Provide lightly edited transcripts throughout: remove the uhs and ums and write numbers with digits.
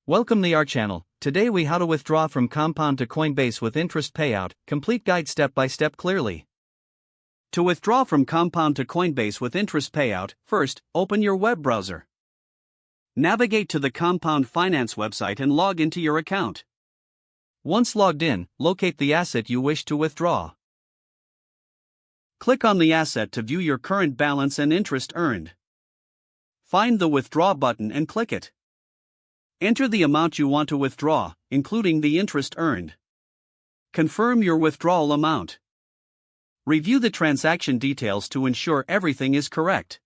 Welcome to our channel. Today we how to withdraw from Compound to Coinbase with interest payout, complete guide step by step clearly. To withdraw from Compound to Coinbase with interest payout, first, open your web browser. Navigate to the Compound Finance website and log into your account. Once logged in, locate the asset you wish to withdraw. Click on the asset to view your current balance and interest earned. Find the Withdraw button and click it. Enter the amount you want to withdraw, including the interest earned. Confirm your withdrawal amount. Review the transaction details to ensure everything is correct.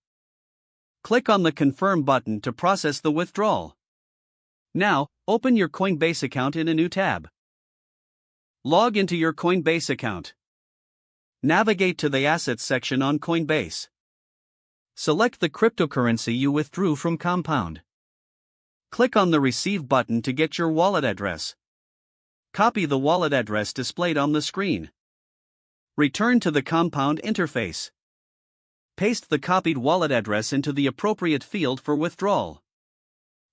Click on the Confirm button to process the withdrawal. Now, open your Coinbase account in a new tab. Log into your Coinbase account. Navigate to the Assets section on Coinbase. Select the cryptocurrency you withdrew from Compound. Click on the Receive button to get your wallet address. Copy the wallet address displayed on the screen. Return to the Compound interface. Paste the copied wallet address into the appropriate field for withdrawal.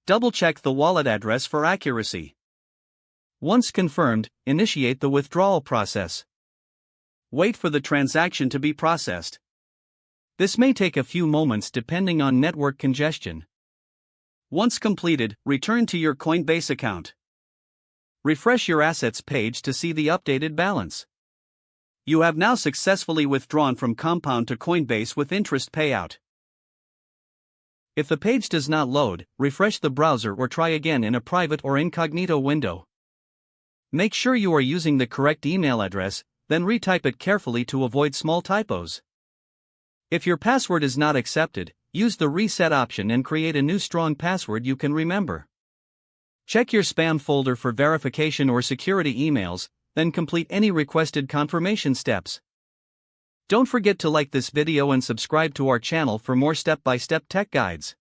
Double-check the wallet address for accuracy. Once confirmed, initiate the withdrawal process. Wait for the transaction to be processed. This may take a few moments depending on network congestion. Once completed, return to your Coinbase account. Refresh your assets page to see the updated balance. You have now successfully withdrawn from Compound to Coinbase with interest payout. If the page does not load, refresh the browser or try again in a private or incognito window. Make sure you are using the correct email address, then retype it carefully to avoid small typos. If your password is not accepted, use the reset option and create a new strong password you can remember. Check your spam folder for verification or security emails, then complete any requested confirmation steps. Don't forget to like this video and subscribe to our channel for more step-by-step tech guides.